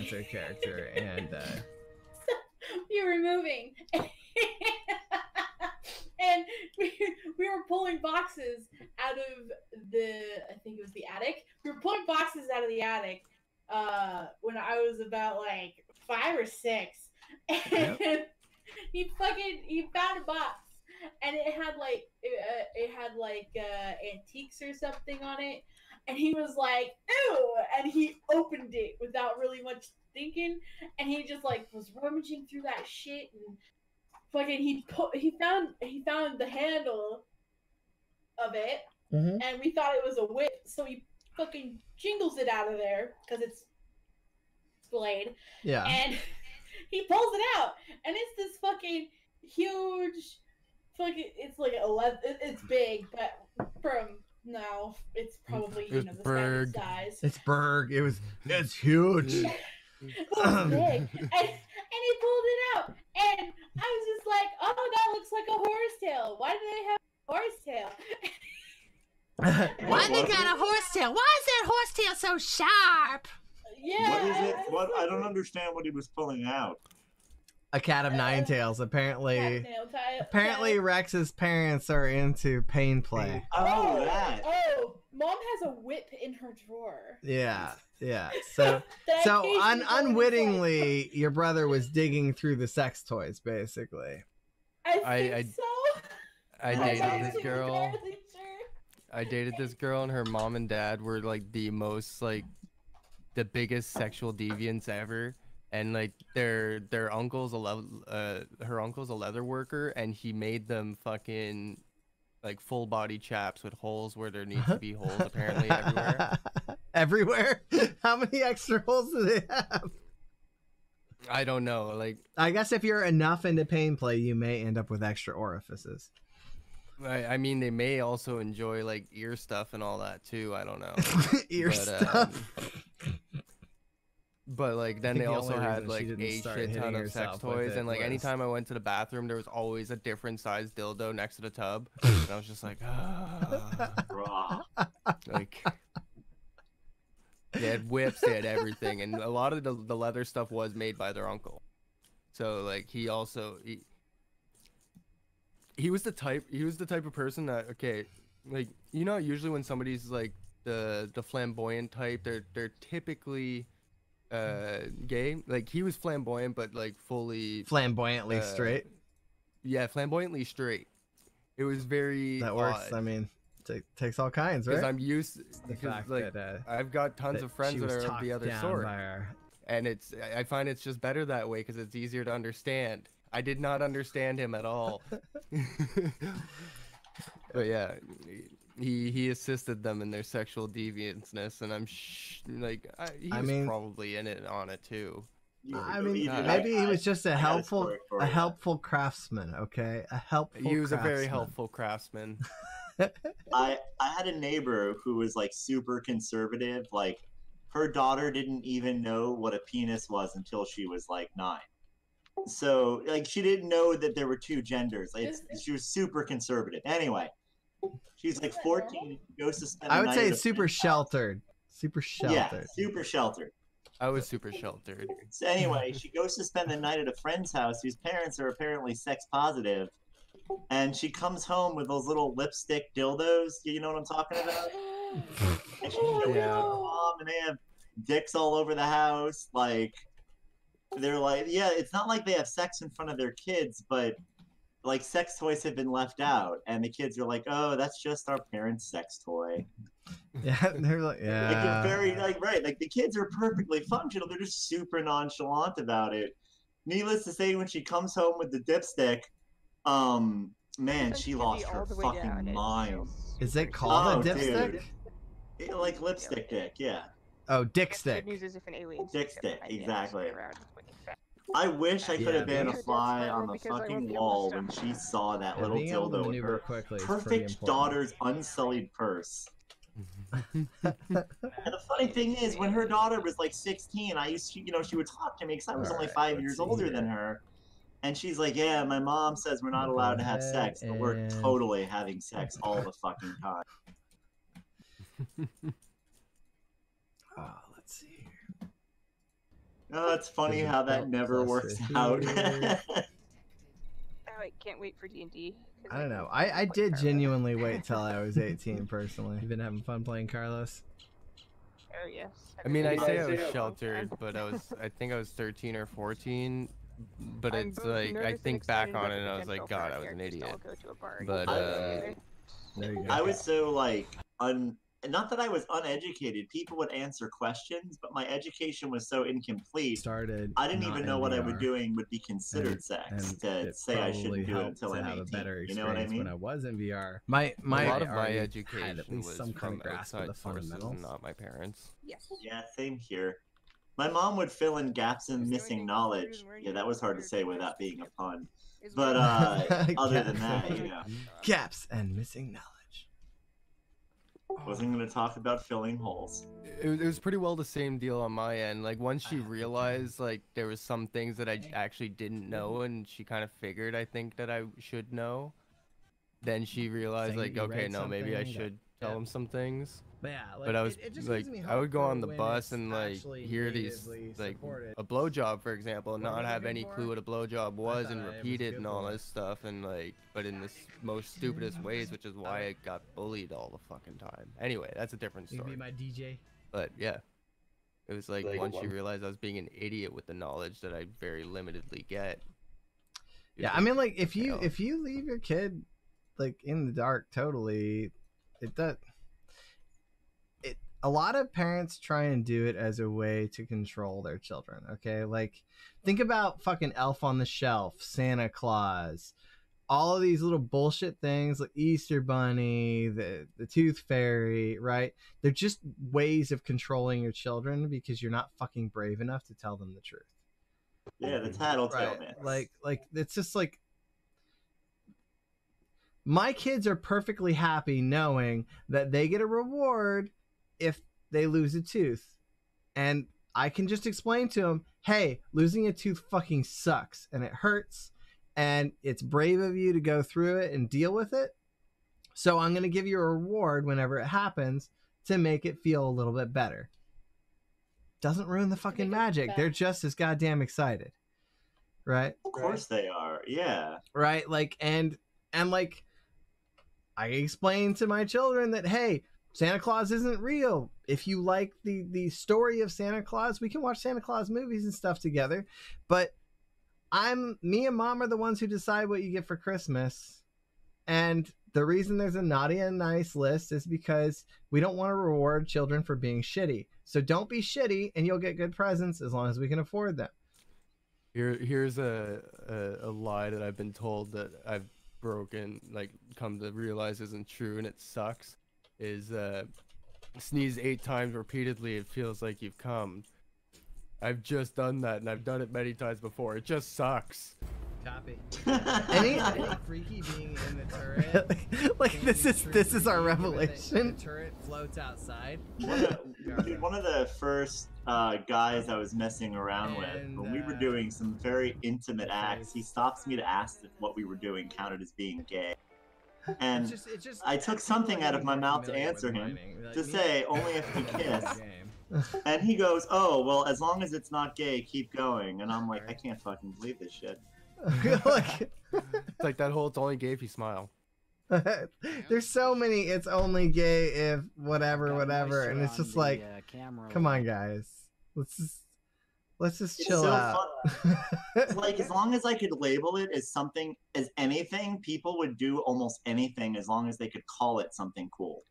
Dancer character, and we were moving, and we were pulling boxes out of I think it was the attic. We were pulling boxes out of the attic when I was about like 5 or 6, and he found a box, and it had antiques or something on it, and he was like, ew, and he opened it without really much thinking, and he just like was rummaging through that shit, and fucking he found the handle of it, and we thought it was a whip, so he fucking jingles it out of there because it's blade, and he pulls it out, and it's this fucking huge fucking, it's like it's big, but it's probably the standard size. It's Berg. It's huge. It was big, and he pulled it out, and I was just like, oh, that looks like a horsetail. Why do they have a horsetail? Why they got a horsetail? Why is that horsetail so sharp? Yeah. What is it? I don't understand what he was pulling out. A cat of nine tails. Apparently, Rex's parents are into pain play. Oh, that. Oh, Mom has a whip in her drawer. Yeah. So unwittingly, your brother was digging through the sex toys, basically. I think so. I dated this girl. I dated this girl, and her mom and dad were like the biggest sexual deviants ever. And like her uncle's a leather worker, and he made them fucking like full body chaps with holes where there needs to be holes apparently everywhere. Everywhere? How many extra holes do they have? I don't know. Like, I guess if you're enough into pain play, you may end up with extra orifices. I mean, they may also enjoy like ear stuff and all that too. I don't know. Stuff. But like then they also had like a shit ton of sex toys, and like anytime I went to the bathroom, there was always a different size dildo next to the tub, and I was just like, like they had whips, they had everything, and a lot of the leather stuff was made by their uncle. So like he was the type of person that, okay, like, you know, usually when somebody's like the flamboyant type, they're typically gay. Like he was flamboyant, but like fully flamboyantly straight. Yeah, flamboyantly straight. It was very that works. odd. I mean, takes all kinds, right? Because I'm used because like I've got tons of friends that are of the other sort, and I find it's just better that way because it's easier to understand. I did not understand him at all. But yeah, he assisted them in their sexual deviantness, and I'm he was probably in it on it too. I mean, maybe he was just a helpful craftsman. Okay, He was a very helpful craftsman. I had a neighbor who was like super conservative. Like her daughter didn't even know what a penis was until she was like 9. So like she didn't know that there were 2 genders. She was super conservative. Anyway, she's like 14. Goes to spend. I would say super sheltered. Super sheltered. Yeah, super sheltered. I was super sheltered. So anyway, she goes to spend the night at a friend's house whose parents are apparently sex positive, and she comes home with those little lipstick dildos. You know what I'm talking about? And she goes with her mom, and they have dicks all over the house. Like they're like, yeah, it's not like they have sex in front of their kids, but like sex toys have been left out, and the kids are like, oh, that's just our parents' sex toy. Yeah, they're like, yeah. Like it's very like right, like the kids are perfectly functional. They're just super nonchalant about it. Needless to say, when she comes home with the dipstick, man, she lost her fucking mind. Is it called a dipstick? Like lipstick dick, yeah. Oh, dick stick. Dick stick, exactly. I wish I could have been a fly on the fucking wall when she saw that little dildo in her perfect daughter's unsullied purse. And the funny thing is, when her daughter was like 16, I used to, you know, she would talk to me because I was only 5 years older than her. And she's like, yeah, my mom says we're not allowed to have sex, but we're totally having sex all the fucking time. Oh, it's funny There's a how that belt never works cluster out. here. I can't wait for D&D. I don't know. I did genuinely wait till I was 18 personally. You've been having fun playing Carlos? Oh yes. I mean, I say I was sheltered, but I think I was 13 or 14. But it's like, I think back on it and I was like, God, I was an idiot. But, There you go. I was so like not that I was uneducated. People would answer questions, but my education was so incomplete. I didn't even know what I was doing would be considered sex to say I shouldn't do it until I'm 18. You know what I mean? When I was in VR, a lot of my education was some kind from of grasp of outside the sources, fundamentals. not my parents. Yes. Yeah, same here. My mom would fill in gaps in missing knowledge. Yeah, that was hard to say without being a pun. But other than that, you know. Gaps and missing knowledge. Wasn't going to talk about filling holes. It was pretty well the same deal on my end. Like, once she realized, like, there was some things that I actually didn't know, and she kind of figured, I think, that I should know, then she realized, like, okay, no, maybe I should tell him some things. But I was, like, I would go on the bus and, like, hear these, like, a blowjob, for example, and not have any clue what a blowjob was and repeat it and all this stuff, and, like, but in the most stupidest ways, which is why I got bullied all the fucking time. Anyway, that's a different story. You be my DJ? But, yeah. It was like, once you realized I was being an idiot with the knowledge that I very limitedly get. Yeah, I mean, like, if you leave your kid, like, in the dark totally, it does... A lot of parents try and do it as a way to control their children, okay? Like, think about fucking Elf on the Shelf, Santa Claus, all of these little bullshit things like Easter Bunny, the Tooth Fairy, right? They're just ways of controlling your children because you're not fucking brave enough to tell them the truth. Yeah, the tattletale man. Like, it's just like... My kids are perfectly happy knowing that they get a reward if they lose a tooth, and I can just explain to them, hey, losing a tooth fucking sucks and it hurts, and it's brave of you to go through it and deal with it, so I'm going to give you a reward whenever it happens to make it feel a little bit better. Doesn't ruin the fucking magic. They're just as goddamn excited, right? Of course they are. Yeah, right. Like, and like, I explain to my children that, hey, Santa Claus isn't real. If you like the story of Santa Claus, we can watch Santa Claus movies and stuff together. But me and Mom are the ones who decide what you get for Christmas. And the reason there's a naughty and nice list is because we don't want to reward children for being shitty. So don't be shitty and you'll get good presents as long as we can afford them. Here's a lie that I've been told that I've broken, like, come to realize isn't true, and it sucks. Is sneeze 8 times repeatedly, it feels like you've come. I've just done that, and I've done it many times before. It just sucks. Copy. Any freaky being in the turret. like this is our revelation. The turret floats outside. One of the first guys I was messing around with, when we were doing some very intimate acts, he stops me to ask if what we were doing counted as being gay. And I took something out of my mouth to answer him, to say, only if you kiss. And he goes, oh, well, as long as it's not gay, keep going. And I'm like, I can't fucking believe this shit. It's like that whole, it's only gay if you smile. There's so many, it's only gay if whatever, and it's just like, come on, guys. Let's just chill out. It's like, as long as I could label it as something, as anything, people would do almost anything as long as they could call it something cool.